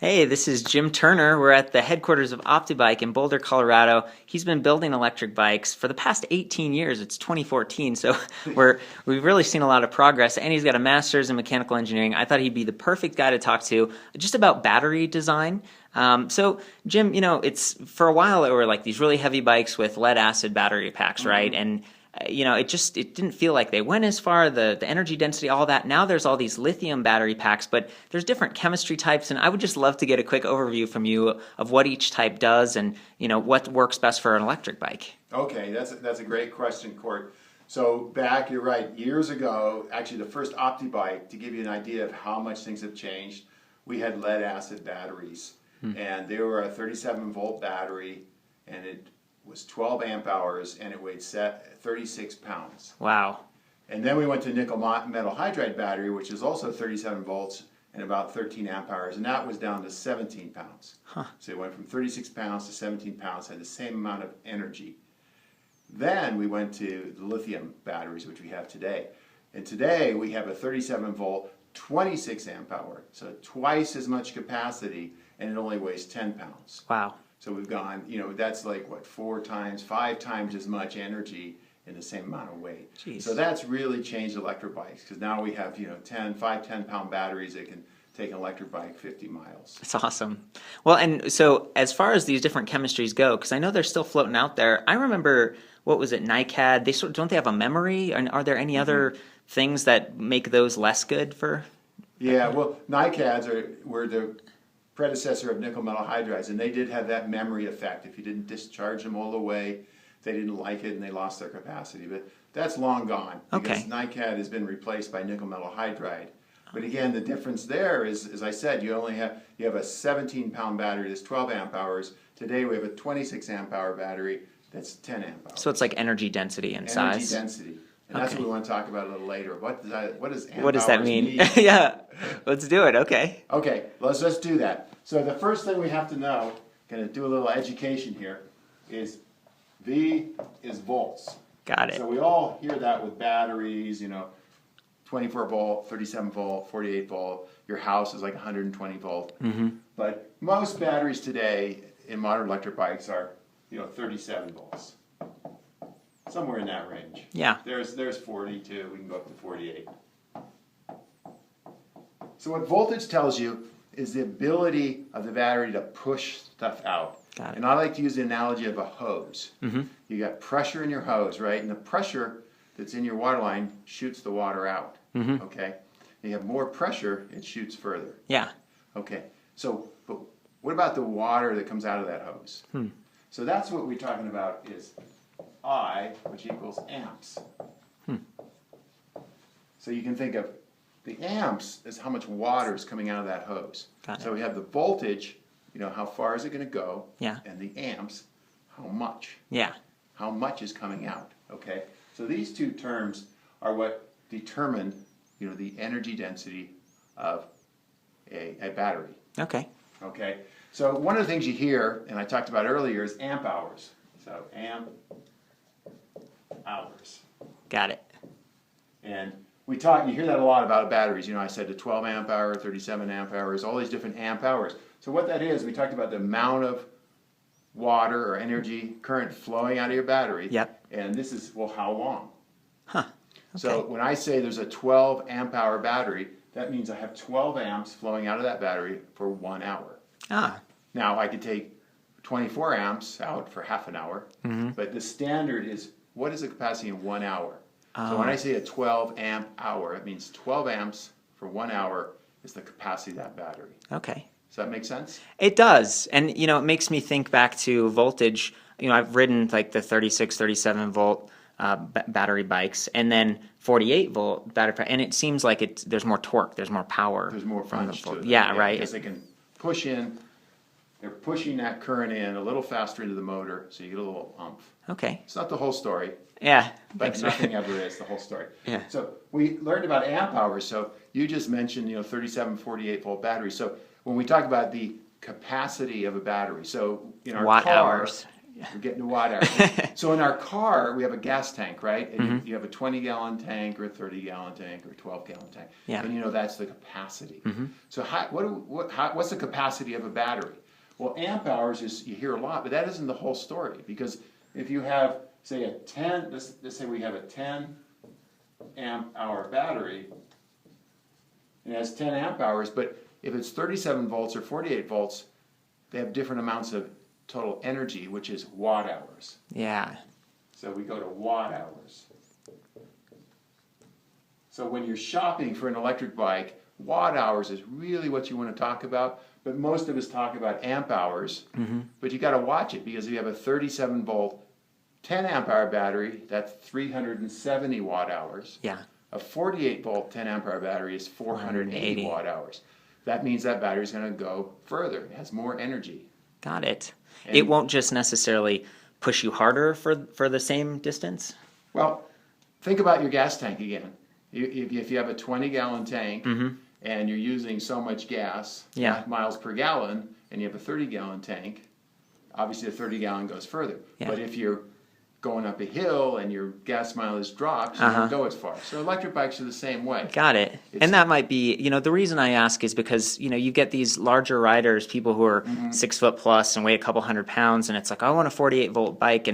Hey, this is Jim Turner. We're at the headquarters of Optibike in Boulder, Colorado. He's been building electric bikes for the past 18 years. It's 2014, so we've really seen a lot of progress. And he's got a master's in mechanical engineering. I thought he'd be the perfect guy to talk to just about battery design. So Jim, it's for a while there were like these really heavy bikes with lead acid battery packs, right? And it didn't feel like they went as far, the energy density, all that. Now there's all these lithium battery packs, but there's different chemistry types, and I would just love to get a quick overview from you of what each type does and, what works best for an electric bike. Okay, that's a great question, Court. So back, you're right, years ago, actually the first Optibike, to give you an idea of how much things have changed, we had lead acid batteries. And they were a 37 volt battery, and it was 12 amp hours, and it weighed 36 pounds. Wow. And then we went to nickel metal hydride battery, which is also 37 volts and about 13 amp hours, and that was down to 17 pounds. So it went from 36 pounds to 17 pounds, had the same amount of energy. Then we went to the lithium batteries, which we have today. And today we have a 37 volt, 26 amp hour, so twice as much capacity, and it only weighs 10 pounds. Wow. So we've gone, that's like what, 4 times, 5 times as much energy in the same amount of weight. Jeez. So that's really changed electric bikes, because now we have, 10 pound batteries that can take an electric bike 50 miles. That's awesome. Well, and so as far as these different chemistries go, because I know they're still floating out there, I remember, what was it, NiCad? Don't they have a memory? And are there any other things that make those less good for? Yeah, well, NiCads were the predecessor of nickel metal hydrides, and they did have that memory effect. If you didn't discharge them all the way, they didn't like it and they lost their capacity. But that's long gone, because NiCad has been replaced by nickel metal hydride. But again, the difference there is, as I said, you have a 17 pound battery that's 12 amp hours. Today we have a 26 amp hour battery that's 10 amp hours. So it's like energy density and size. Energy density. And that's what we want to talk about a little later. What does that mean? Yeah, let's do it. Okay. Okay, let's do that. So the first thing we have to know, going to do a little education here, is V is volts. Got it. So we all hear that with batteries, 24 volt, 37 volt, 48 volt. Your house is like 120 volt. But most batteries today in modern electric bikes are, 37 volts. Somewhere in that range. Yeah. There's 42. We can go up to 48. So what voltage tells you is the ability of the battery to push stuff out. Got it. And I like to use the analogy of a hose. You got pressure in your hose, right? And the pressure that's in your water line shoots the water out. Okay? And you have more pressure, it shoots further. Yeah. Okay. So, but what about the water that comes out of that hose? So that's what we're talking about is I, which equals amps. So you can think of the amps as how much water is coming out of that hose. Got it. So we have the voltage, how far is it going to go? Yeah. And the amps, how much? Yeah. How much is coming out? Okay. So these two terms are what determine, the energy density of a battery. Okay. Okay. So one of the things you hear, and I talked about earlier, is amp hours. So amp hours. Got it. And you hear that a lot about batteries. I said the 12 amp hour, 37 amp hours, all these different amp hours. So what that is, we talked about the amount of water or energy current flowing out of your battery. Yep. And this is, well, how long? Okay. So when I say there's a 12 amp hour battery, that means I have 12 amps flowing out of that battery for 1 hour. Now I could take 24 amps out for half an hour, but the standard is, what is the capacity in 1 hour? So when I say a 12 amp hour, it means 12 amps for 1 hour is the capacity of that battery. Okay. Does that make sense? It does. And, it makes me think back to voltage. I've ridden like the 36, 37 volt battery bikes, and then 48 volt battery, and it seems like there's more torque, there's more power. There's more punch to it. Yeah, right. Because they can push in, they're pushing that current in a little faster into the motor, so you get a little oomph. Okay. It's not the whole story. Yeah. But nothing ever is the whole story. Yeah. So we learned about amp hours. So you just mentioned, 37, 48 volt batteries. So when we talk about the capacity of a battery, so in our Watt car, hours. We're getting to watt hours. So in our car, we have a gas tank, right? And you have a 20-gallon tank or a 30-gallon tank or a 12-gallon tank. Yeah. And that's the capacity. So what's the capacity of a battery? Well, amp hours you hear a lot, but that isn't the whole story. Because if you have, say, let's say we have a 10 amp hour battery, and it has 10 amp hours, but if it's 37 volts or 48 volts, they have different amounts of total energy, which is watt hours. Yeah. So we go to watt hours. So when you're shopping for an electric bike, watt hours is really what you want to talk about, but most of us talk about amp hours. But you got to watch it, because if you have a 37 volt 10 amp hour battery, that's 370 watt hours. Yeah. A 48 volt 10 amp hour battery is 480 watt hours. That means that battery is going to go further. It has more energy. Got it. And it won't just necessarily push you harder for the same distance? Well, think about your gas tank again. If you have a 20-gallon tank and you're using so much gas, miles per gallon, and you have a 30-gallon tank, obviously the 30-gallon goes further. Yeah. But if you're going up a hill and your gas mileage drops, you don't go as far. So electric bikes are the same way. Got it. And that might be, the reason I ask is because, you get these larger riders, people who are 6 foot plus and weigh a couple 100 pounds, and it's like, I want a 48 volt bike.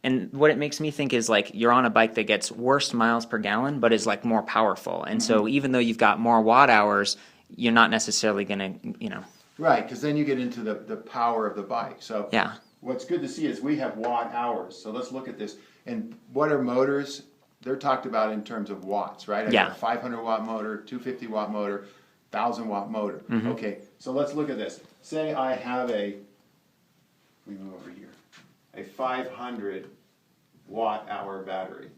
And what it makes me think is like you're on a bike that gets worse miles per gallon, but is like more powerful. And so even though you've got more watt hours, you're not necessarily going to, Right, because then you get into the power of the bike. So yeah. What's good to see is we have watt hours. So let's look at this. And what are motors? They're talked about in terms of watts, right? I got a 500 watt motor, 250 watt motor, 1,000 watt motor. Okay, so let's look at this. Say I have let me move over here, a 500 watt hour battery.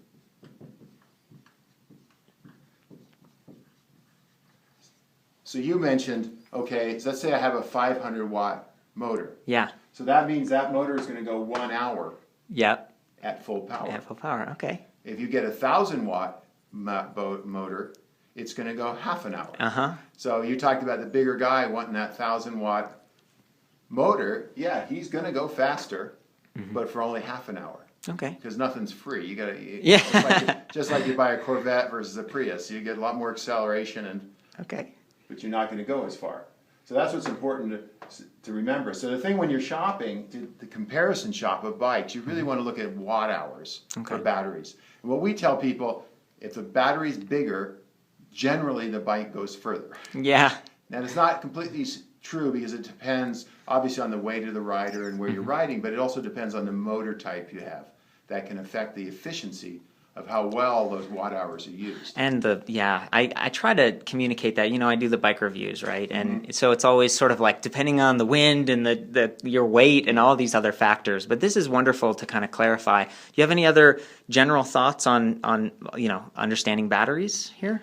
So you mentioned, okay, so let's say I have a 500 watt motor. Yeah. So that means that motor is going to go 1 hour Yep. at full power. At full power, okay. If you get a 1,000 watt motor, it's going to go half an hour. So you talked about the bigger guy wanting that 1,000 watt motor. Yeah, he's going to go faster, but for only half an hour. Okay. Because nothing's free. You got to, Yeah. just like you buy a Corvette versus a Prius, you get a lot more acceleration, Okay. but you're not going to go as far. So that's what's important to remember. So the thing when you're shopping, the comparison shop of bikes, you really want to look at watt hours for batteries. And what we tell people, if the battery's bigger, generally the bike goes further. Yeah. Now it's not completely true, because it depends obviously on the weight of the rider and where you're riding, but it also depends on the motor type you have. That can affect the efficiency of how well those watt hours are used. And I try to communicate that. I do the bike reviews, right? And so it's always sort of like depending on the wind and your weight and all these other factors. But this is wonderful to kind of clarify. Do you have any other general thoughts on understanding batteries here?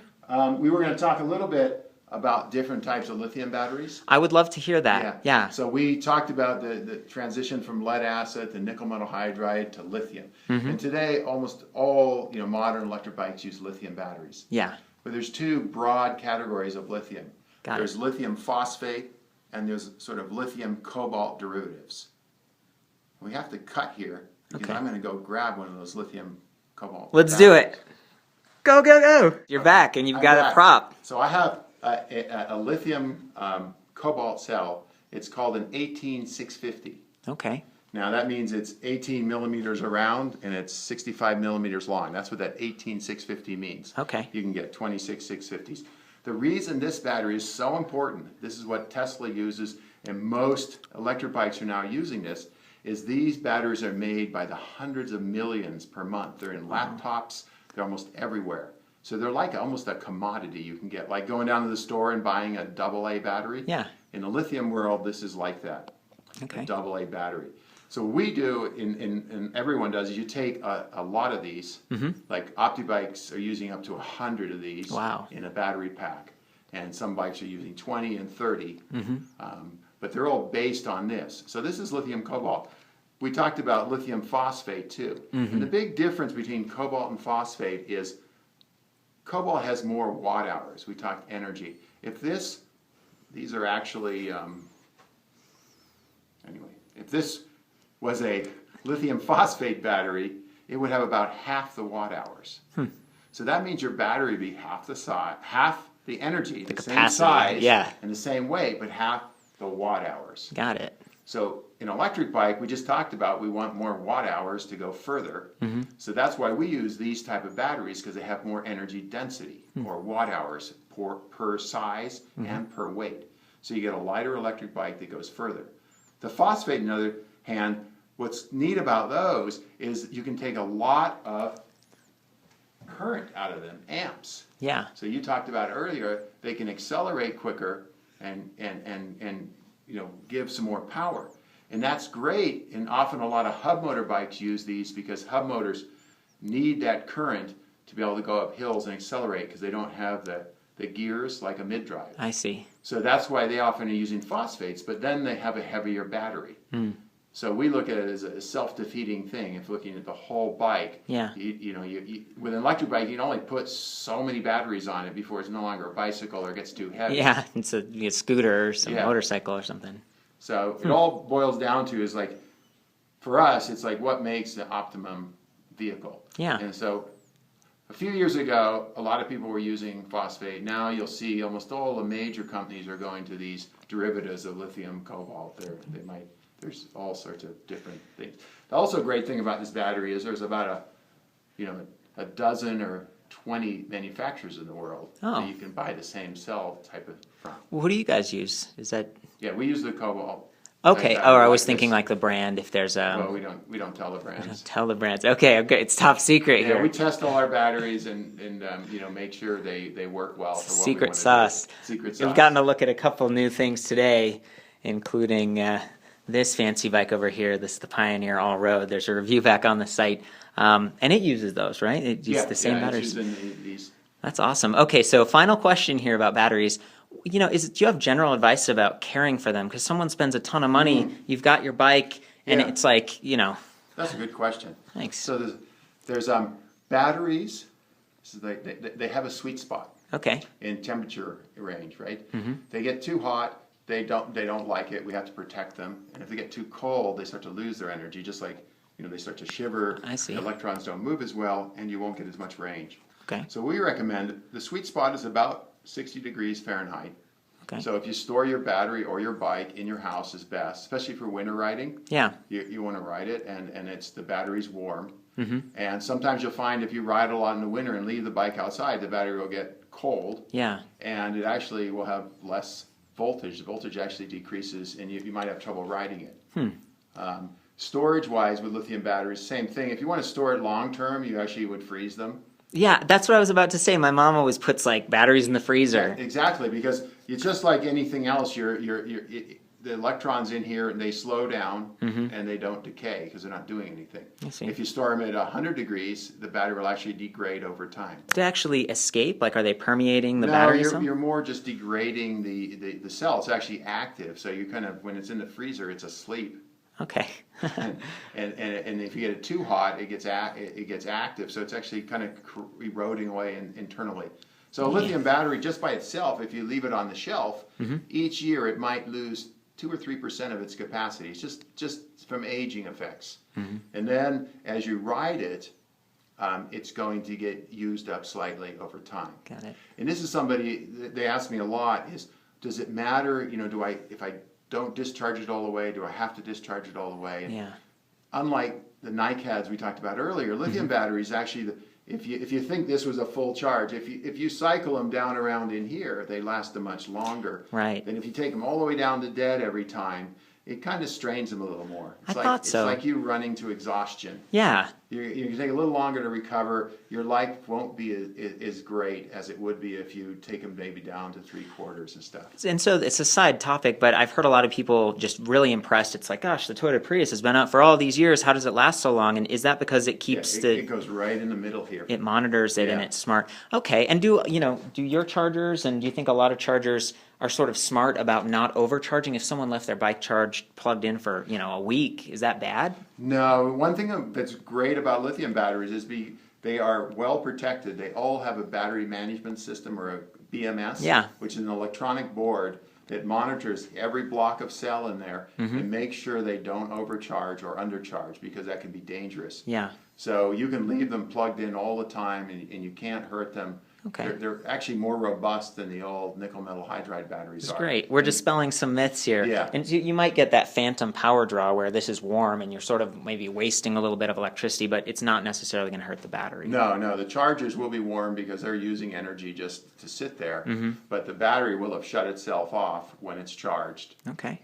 We were going to talk a little bit about different types of lithium batteries. I would love to hear that. Yeah. So we talked about the transition from lead acid to nickel metal hydride to lithium. And today, almost all modern electric bikes use lithium batteries. Yeah. But there's two broad categories of lithium. There's it. lithium phosphate, and there's sort of lithium cobalt derivatives. We have to cut here, because I'm going to go grab one of those lithium cobalt. Let's do it. Go, go, go. You're back, and you've got a prop. So I have a lithium cobalt cell. It's called an 18650. Okay. Now that means it's 18 millimeters around and it's 65 millimeters long. That's what that 18650 means. Okay. You can get 26 650s. The reason this battery is so important, this is what Tesla uses, and most electric bikes are now using this, is these batteries are made by the hundreds of millions per month. They're in laptops. They're almost everywhere. So they're like almost a commodity you can get, like going down to the store and buying a AA battery. Yeah. In the lithium world, this is like that, Okay. a AA battery. So what we do, and everyone does, is you take a lot of these, like Optibikes are using up to 100 of these in a battery pack. And some bikes are using 20 and 30, but they're all based on this. So this is lithium cobalt. We talked about lithium phosphate too. And the big difference between cobalt and phosphate is cobalt has more watt hours. We talked energy. If these are actually, anyway, if this was a lithium phosphate battery, it would have about half the watt hours. So that means your battery would be half the size, half the energy, the same capacity, size, yeah. and the same weight, but half the watt hours. Got it. So in electric bike, we just talked about we want more watt hours to go further. So that's why we use these type of batteries, because they have more energy density or watt hours per size and per weight. So you get a lighter electric bike that goes further. The phosphate, on the other hand, what's neat about those is you can take a lot of current out of them, amps. Yeah. So you talked about earlier, they can accelerate quicker and give some more power. And that's great, and often a lot of hub motor bikes use these because hub motors need that current to be able to go up hills and accelerate because they don't have the gears like a mid-drive. I see. So that's why they often are using phosphates, but then they have a heavier battery. So we look at it as a self-defeating thing. If looking at the whole bike, Yeah. With an electric bike, you can only put so many batteries on it before it's no longer a bicycle or gets too heavy. Yeah, it's a scooter or some Yeah. motorcycle or something. So it all boils down to is like, for us, it's like what makes the optimum vehicle. Yeah. And so a few years ago, a lot of people were using phosphate. Now you'll see almost all the major companies are going to these derivatives of lithium, cobalt. There's all sorts of different things. The also great thing about this battery is there's about a dozen or 20 manufacturers in the world Oh. that you can buy the same cell type of from. Well, who do you guys use? Is that Yeah, we use the cobalt. okay? type Oh, I battery was like thinking this. like the brand. If there's Well, we don't tell the brands. tell the brands. Okay, it's top secret Yeah, here. we test all our batteries and make sure they work well for what we Secret want to sauce. do. Secret sauce. We've gotten to look at a couple new things today, including this fancy bike over here. This is the Pioneer All Road. There's a review back on the site, and it uses those, right? It uses the same it's batteries. using these. That's awesome. Okay, so final question here about batteries. Do you have general advice about caring for them? Because someone spends a ton of money, you've got your bike, and Yeah. it's like, That's a good question. Thanks. So there's batteries. So they have a sweet spot Okay. in temperature range, right? They get too hot, they don't like it. We have to protect them. And if they get too cold, they start to lose their energy. Just like they start to shiver. I see. The electrons don't move as well, and you won't get as much range. Okay. So we recommend the sweet spot is about 60 degrees Fahrenheit. Okay. So if you store your battery or your bike in your house is best, especially for winter riding. Yeah. You want to ride it, and the battery's warm. And sometimes you'll find if you ride a lot in the winter and leave the bike outside, the battery will get cold, Yeah. and it actually will have less voltage. The voltage actually decreases, and you might have trouble riding it. Storage-wise with lithium batteries, same thing. If you want to store it long-term, you actually would freeze them. Yeah, that's what I was about to say. My mom always puts like batteries in the freezer. Exactly, because it's just like anything else. The electrons in here, they slow down and they don't decay because they're not doing anything. I see. If you store them at 100 degrees, the battery will actually degrade over time. Do they actually escape? Like, are they permeating the battery? No, you're more just degrading the cell. It's actually active, so you kind of, when it's in the freezer, it's asleep. Okay. and if you get it too hot, it gets active, so it's actually kind of eroding away internally. So a lithium battery, just by itself, if you leave it on the shelf, each year it might lose 2 or 3% of its capacity. It's just from aging effects. And then as you ride it, it's going to get used up slightly over time. Got it. And this is somebody they ask me a lot: is does it matter? If I don't discharge it all the way, do I have to discharge it all the way? And Yeah. unlike the NiCads we talked about earlier, lithium batteries actually, if you think this was a full charge, if you cycle them down around in here, they last a much longer. Right. Than if you take them all the way down to dead every time, it kind of strains them a little more. I thought so. It's like you running to exhaustion. Yeah. You take a little longer to recover. Your life won't be as great as it would be if you take them maybe down to 3/4 and stuff. And so it's a side topic, but I've heard a lot of people just really impressed. It's like, gosh, the Toyota Prius has been out for all these years. How does it last so long? And is that because it keeps It goes right in the middle here. it monitors it and Yeah. it's smart? Okay. And do your chargers, and do you think a lot of chargers are sort of smart about not overcharging? If someone left their bike charged plugged in for a week, is that bad? No, one thing that's great about lithium batteries is they are well protected. They all have a battery management system, or a BMS, Yeah. which is an electronic board that monitors every block of cell in there and makes sure they don't overcharge or undercharge, because that can be dangerous. Yeah. So you can leave them plugged in all the time, and you can't hurt them. Okay. They're actually more robust than the old nickel metal hydride batteries That's are. great. We're dispelling some myths here. Yeah. And you might get that phantom power draw where this is warm and you're sort of maybe wasting a little bit of electricity, but it's not necessarily going to hurt the battery. No, the chargers will be warm because they're using energy just to sit there, but the battery will have shut itself off when it's charged. Okay.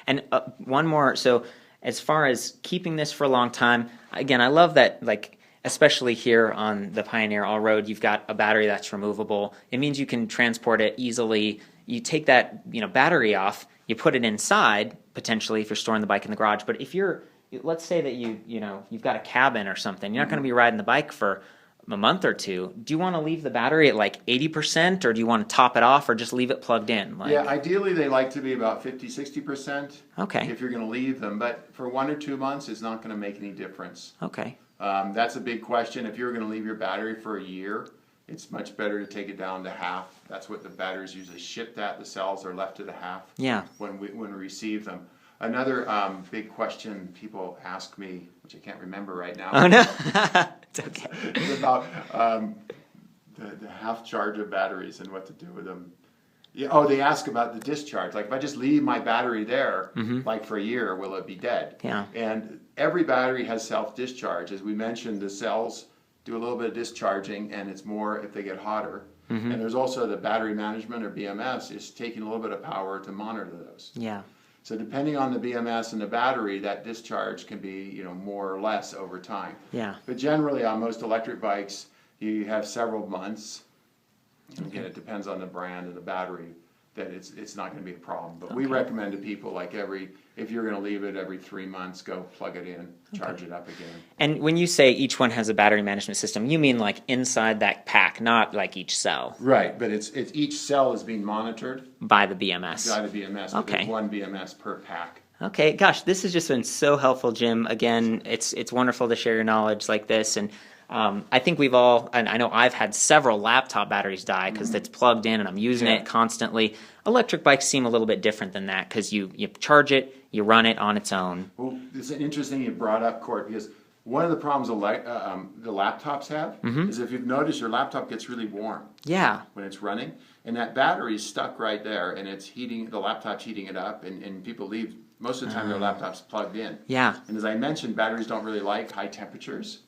And one more. So as far as keeping this for a long time, again, I love that, like, especially here on the Pioneer All-Road, you've got a battery that's removable. It means you can transport it easily. You take that, battery off, you put it inside, potentially, if you're storing the bike in the garage. But if let's say that you've got a cabin or something, you're not going to be riding the bike for a month or two. Do you want to leave the battery at like 80%, or do you want to top it off, or just leave it plugged in? Yeah, ideally they like to be about 50-60%. Okay. If you're going to leave them, but for 1 or 2 months, it's not going to make any difference. Okay. That's a big question. If you're going to leave your battery for a year, it's much better to take it down to half. That's what the batteries usually shipped at. The cells are left at a half. Yeah. When we receive them. Another big question people ask me, which I can't remember right now. Oh no, it's okay. It's about the half charge of batteries and what to do with them. Yeah, they ask about the discharge. Like, if I just leave my battery there, like for a year, will it be dead? Yeah. And every battery has self-discharge. As we mentioned, the cells do a little bit of discharging, and it's more if they get hotter. And there's also the battery management, or BMS, is taking a little bit of power to monitor those. Yeah. So depending on the BMS and the battery, that discharge can be, more or less over time. Yeah. But generally, on most electric bikes, you have several months. And again, it depends on the brand and the battery, that it's not going to be a problem. But we recommend to people, like, if you're going to leave it every 3 months, go plug it in, charge it up again. And when you say each one has a battery management system, you mean like inside that pack, not like each cell. Right, but it's each cell is being monitored By the BMS. by the BMS. But Okay. there's one BMS per pack. Okay, gosh, this has just been so helpful, Jim. Again, it's wonderful to share your knowledge like this, and I think we've all, and I know I've had several laptop batteries die because it's plugged in and I'm using it constantly. Electric bikes seem a little bit different than that because you charge it, you run it on its own. Well, it's interesting you brought up, Court, because one of the problems the laptops have is, if you've noticed, your laptop gets really warm Yeah, when it's running, and that battery is stuck right there, and it's heating, the laptop's heating it up, and people leave, most of the time their laptop's plugged in. yeah, And as I mentioned, batteries don't really like high temperatures.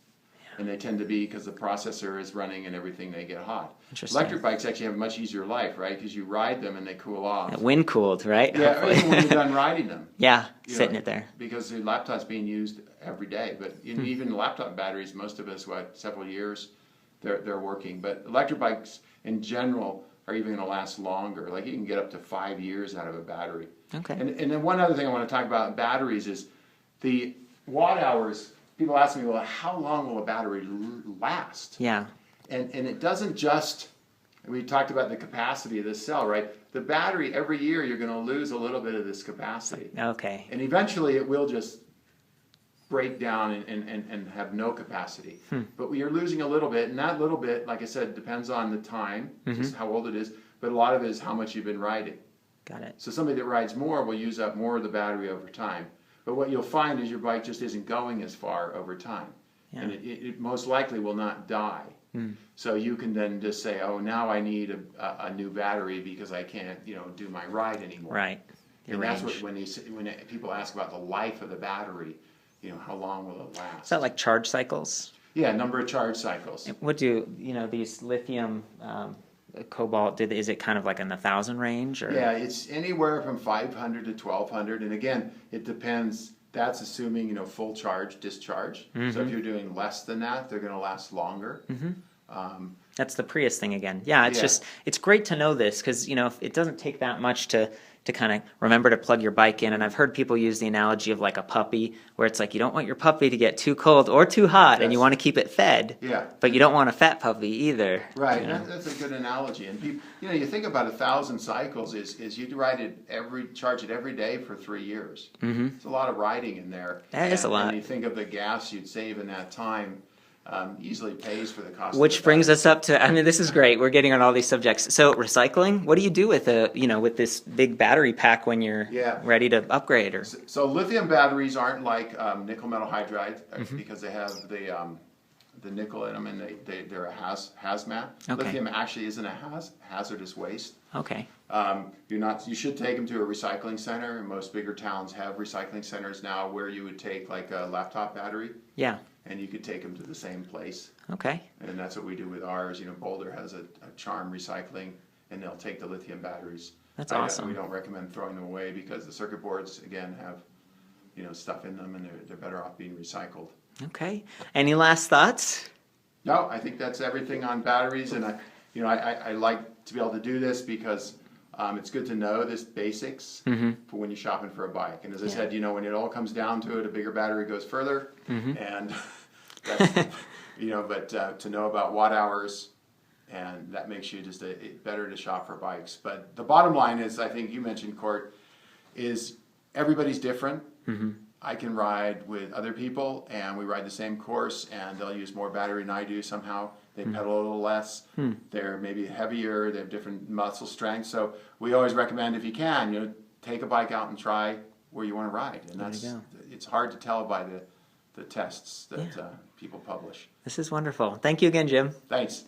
And they tend to be, because the processor is running and everything, they get hot. Interesting. Electric bikes actually have a much easier life, right? Because you ride them and they cool off. wind cooled, right? Yeah, Hopefully. even when you're done riding them. Yeah, You sitting know, it there. Because the laptop's being used every day. But even laptop batteries, most of us, several years, they're working. But electric bikes in general are even going to last longer. Like, you can get up to 5 years out of a battery. Okay. And then one other thing I want to talk about batteries is the watt hours. People ask me, well, how long will a battery last? Yeah, And it doesn't just, we talked about the capacity of this cell, right? The battery, every year, you're going to lose a little bit of this capacity. okay. And eventually it will just break down and have no capacity. But you're losing a little bit, and that little bit, like I said, depends on the time, just how old it is, but a lot of it is how much you've been riding. Got it. So somebody that rides more will use up more of the battery over time. But what you'll find is your bike just isn't going as far over time. Yeah. And it most likely will not die. So you can then just say, oh, now I need a new battery because I can't, do my ride anymore. Right. Your And that's range. what, when people ask about the life of the battery, how long will it last? Is that like charge cycles? Yeah, number of charge cycles. What do these lithium cobalt? Is it kind of like in the 1,000 range? Or? Yeah, it's anywhere from 500 to 1,200, and again, it depends. That's assuming full charge, discharge. So if you're doing less than that, they're going to last longer. That's the Prius thing again. Yeah, it's great to know this because it doesn't take that much to kind of remember to plug your bike in. And I've heard people use the analogy of like a puppy, where it's like you don't want your puppy to get too cold or too hot, and you want to keep it fed. Yeah. But you don't want a fat puppy either. Right, that's a good analogy. And people, you think about 1,000 cycles is you ride it charge it every day for 3 years. It's a lot of riding in there. That is a lot. And you think of the gas you'd save in that time. easily pays for the cost. Which brings us up to, I mean, this is great. We're getting on all these subjects. So recycling, what do you do with with this big battery pack when you're ready to upgrade? Or So lithium batteries aren't like nickel metal hydride because they have the nickel in them, and they're a hazmat. Okay. Lithium actually isn't a hazardous waste. Okay. You should take them to a recycling center, and most bigger towns have recycling centers now where you would take like a laptop battery. Yeah. And you could take them to the same place. Okay. And that's what we do with ours. Boulder has a Charm Recycling, and they'll take the lithium batteries. That's awesome. We don't recommend throwing them away because the circuit boards, again, have stuff in them, and they're better off being recycled. Okay. Any last thoughts? No, I think that's everything on batteries, and I like to be able to do this because it's good to know this basics for when you're shopping for a bike. And as I said, when it all comes down to it, a bigger battery goes further, and that's, but to know about watt hours, and that makes you just better to shop for bikes. But the bottom line is, I think you mentioned, Court, is everybody's different. I can ride with other people, and we ride the same course, and they'll use more battery than I do somehow. They pedal a little less. They're maybe heavier. They have different muscle strength. So we always recommend, if you can, take a bike out and try where you want to ride. And it's hard to tell by the tests that people publish. This is wonderful. Thank you again, Jim. Thanks.